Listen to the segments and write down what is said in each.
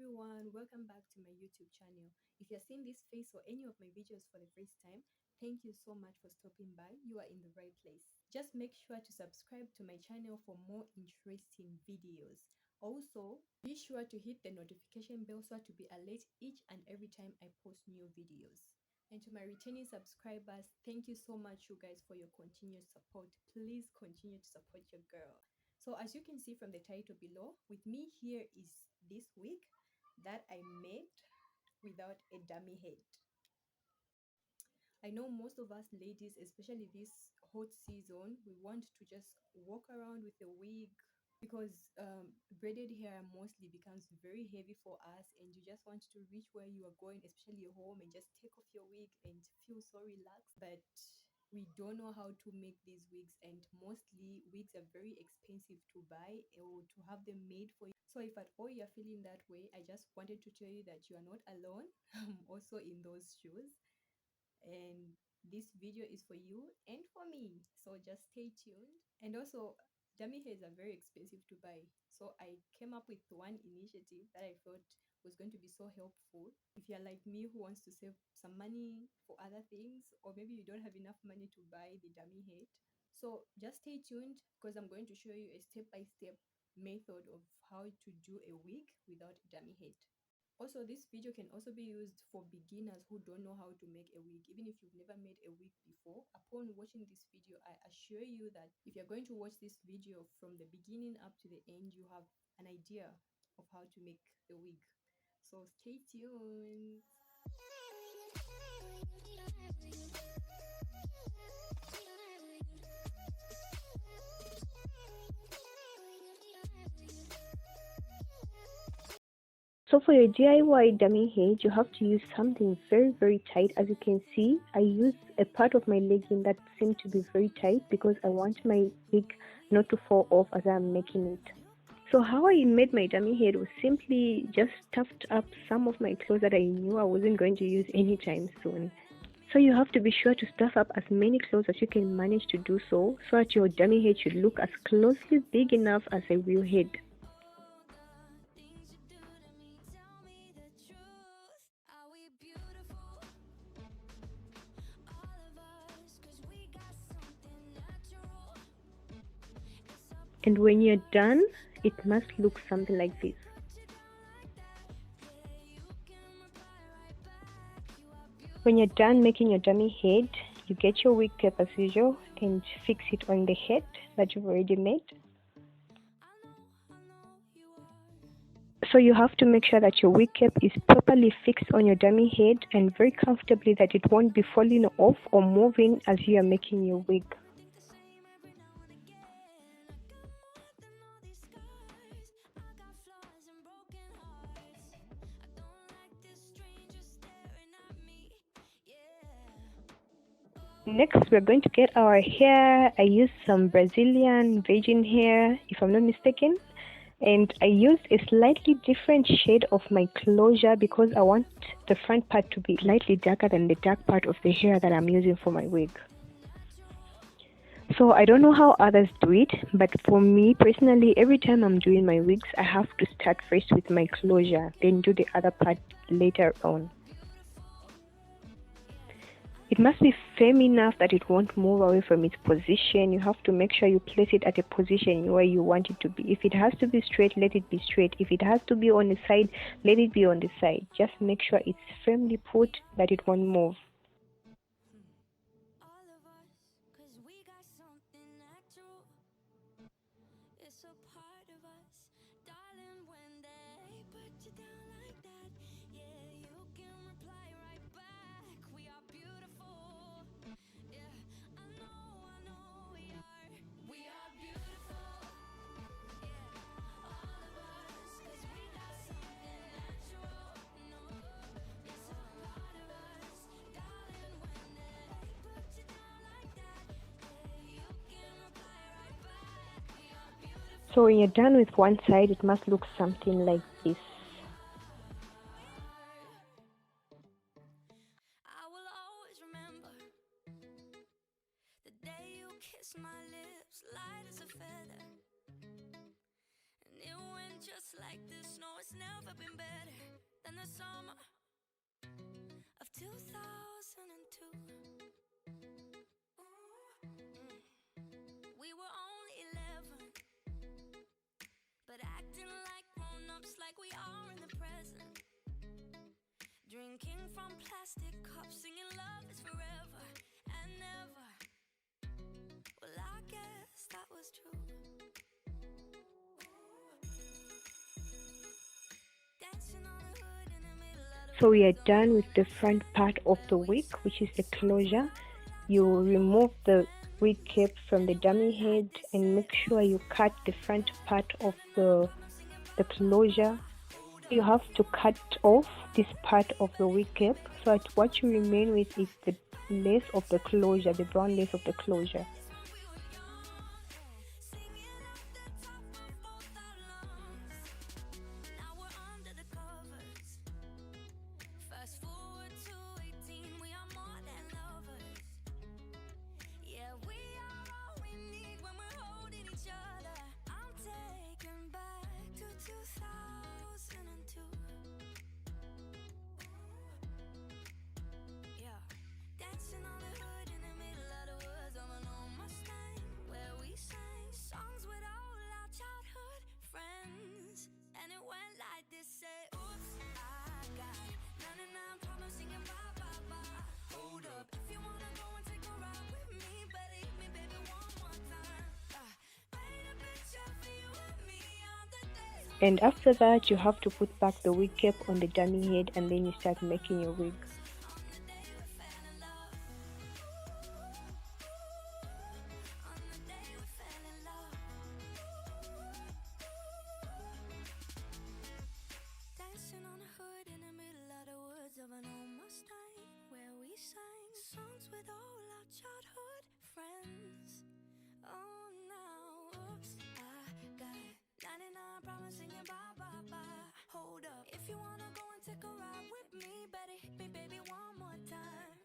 everyone, welcome back to my YouTube channel. If you're seeing this face or any of my videos for the first time, thank you so much for stopping by. You are in the right place. Just make sure to subscribe to my channel for more interesting videos. Also, be sure to hit the notification bell so to be alert each and every time I post new videos. And to my returning subscribers, thank you so much, you guys, for your continued support. Please continue to support your girl. So as you can see from the title below, with me here is this wig that I made without a dummy head. I know most of us ladies, especially this hot season, we want to just walk around with a wig because braided hair mostly becomes very heavy for us, and you just want to reach where you are going, especially home, and just take off your wig and feel so relaxed. But we don't know how to make these wigs, and mostly wigs are very expensive to buy or to have them made for you. So if at all you're feeling that way, I just wanted to tell you that you are not alone. I'm also in those shoes, and this video is for you and for me, so just stay tuned. And also, dummy hairs are very expensive to buy, so I came up with one initiative that I thought was going to be so helpful if you're like me who wants to save some money for other things, or maybe you don't have enough money to buy the dummy head. So just stay tuned because I'm going to show you a step-by-step method of how to do a wig without a dummy head. Also, this video can also be used for beginners who don't know how to make a wig. Even if you've never made a wig before, upon watching this video, I assure you that if you're going to watch this video from the beginning up to the end, you have an idea of how to make the wig. So stay tuned. So for your DIY dummy head, you have to use something very tight. As you can see, I use a part of my legging that seemed to be very tight because I want my wig not to fall off as I'm making it. So how I made my dummy head was simply just stuffed up some of my clothes that I knew I wasn't going to use anytime soon. So you have to be sure to stuff up as many clothes as you can manage to do so that your dummy head should look as closely big enough as a real head. And when you're done, it must look something like this. When you're done making your dummy head, you get your wig cap as usual and fix it on the head that you've already made. So you have to make sure that your wig cap is properly fixed on your dummy head and very comfortably, that it won't be falling off or moving as you are making your wig. Next, we're going to get our hair. I used some Brazilian virgin hair, if I'm not mistaken. And I used a slightly different shade of my closure because I want the front part to be slightly darker than the dark part of the hair that I'm using for my wig. So I don't know how others do it, but for me personally, every time I'm doing my wigs, I have to start first with my closure, then do the other part later on. It must be firm enough that it won't move away from its position. You have to make sure you place it at a position where you want it to be. If it has to be straight, let it be straight. If it has to be on the side, let it be on the side. Just make sure it's firmly put, that it won't move. So when you're done with one side, it must look something like this. My lips light as a feather, and it went just like this. No, it's never been better. summer of 2002. We were only 11, but acting like grown-ups, like we are in the present. Drinking from plastic cups, singing love is forever and never. Well, I guess that was true. Dancing on the hood in the middle of the So we are woods on done an with old the front Mustang, part of the where we wig, which is sang the songs closure. without loud You shouted remove words. the wig cap from And the it went dummy like head this, and say, make sure oops, you cut the I front got part of 99 the problems singing the bye, bye, bye, closure. bye. Hold You up, have if to you wanna cut go and take off a ride this with me, part of the baby, wig cap baby, so one that more what you time. remain with is the Paint lace a of the picture for you closure, the and brown me lace of the on the closure. days when we were young, singing at the top of both our lungs. Now we're under the covers. Fast forward to 18, we are more than lovers. Yeah, we are all we need when we're holding each other. I'm taken back to 2002. Yeah, dancing on the hood in the middle of the woods of an old Mustang, where we sang songs with all our childhood friends. And it went like this, say, oops, I got 99 problems singing bye, bye, bye. Hold up, if you wanna go and take a ride with me, better hit me, baby, one more time. Paint a picture for you and me on the days when And we were after that, you young, have to put back the wig cap on the dummy head and then you start making your wig. on the day we fell in love. On the day we fell in love. Dancing on the hood in the middle of the woods of an old Mustang, where we sang songs with all our childhood friends. Oh, now, oops, I got 99 problems singing bye, bye, bye. Hold up, if you wanna go and take a ride with me, better hit me, baby, one more time.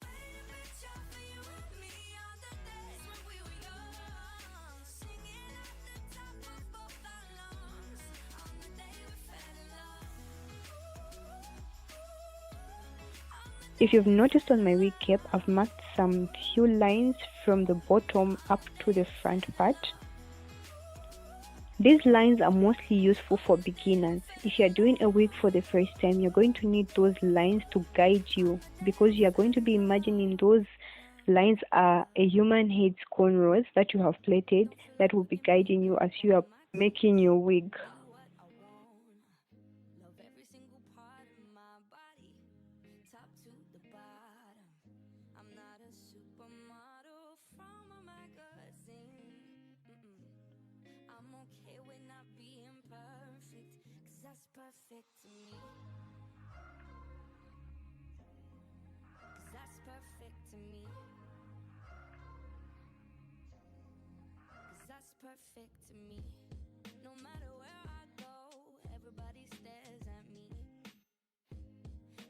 Paint a picture for you and me on the days when we were young, singing at the top of both our lungs, on the day we fell in love. On the If day you've we noticed fell on in my wig love. cap, I've marked some few lines from the bottom up to the front part. These lines are mostly useful for beginners. If you're doing a wig for the first time, you're going to need those lines to guide you because you're going to be imagining those lines are a human head's cornrows that you have plaited Don't feel that like will be putting guiding you makeup as you on are my making your wig. do what I want. Love every single part of my body, top to the bottom. I'm not a supermodel from a magazine. I'm okay with not being perfect, 'cause that's perfect to me. 'Cause that's perfect to me. 'Cause that's perfect to me. No matter where I go, everybody stares at me.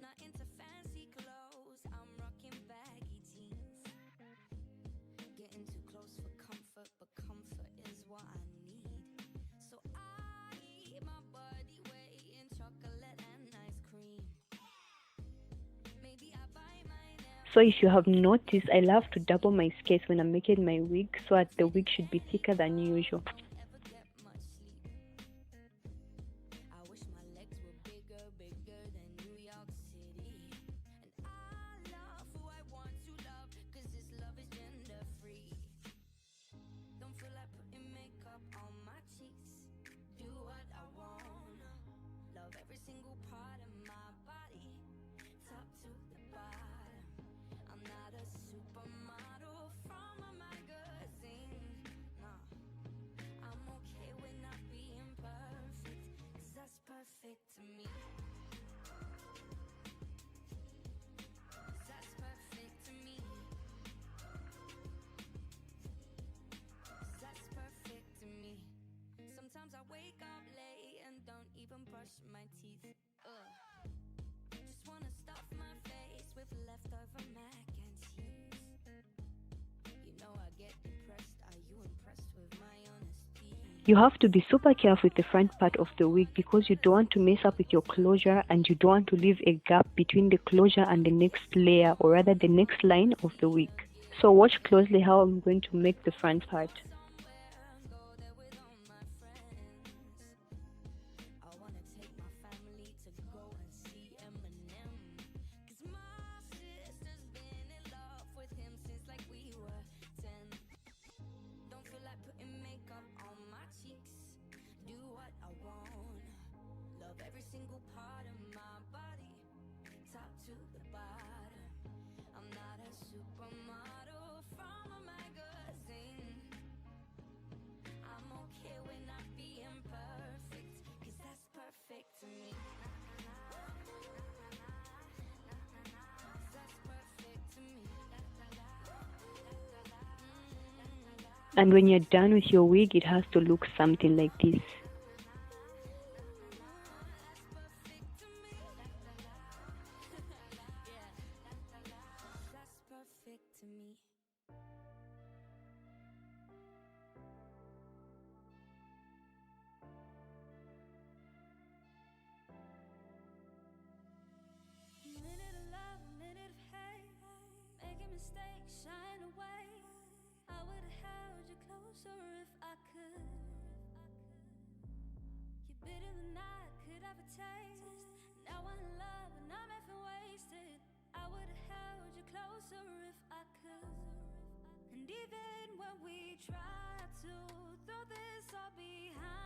Not into fancy clothes, I'm rocking baggy jeans. Getting too close for comfort, but comfort is what I need. So I eat my body weight in chocolate and ice cream. Maybe I bite my nails. So if you have noticed, I love to double my skirts when I'm making my wig so that the wig should be thicker than usual. Don't ever get much sleep. I wish my legs were bigger, bigger than New York City. And I love who I want to love, 'cause this love is gender free. Don't feel like putting makeup on my cheeks. Do what I want. Love every single part of my body, top to the bottom. I'm not a supermodel from a magazine. Nah, I'm okay with not being perfect, 'cause that's perfect to me. 'Cause that's perfect to me. 'Cause that's perfect to me. Sometimes I wake up late and don't even brush my teeth. Just wanna stuff my face with leftover mac and cheese. You know I get depressed. Are you impressed with my honesty? You have to be super careful with the front part of the wig because you don't want to mess up with your closure and you don't want to leave a gap between the closure and the next layer, or rather the next line of the wig. So watch closely how I'm going to make the front part. Every single part of my body, top to the bottom. I'm not a supermodel from a magazine. I'm okay with not being perfect, cause that's perfect to me. That's perfect to me. And when you're done with your wig, it has to look something like this. That's perfect to me. Minute of love, minute of hate, making mistakes, shying away. I would've held you closer if I could. You're bitter than I could ever taste. Now I'm in love and I'm effing wasted. I would've held you closer if I could. And even when we try to throw this all behind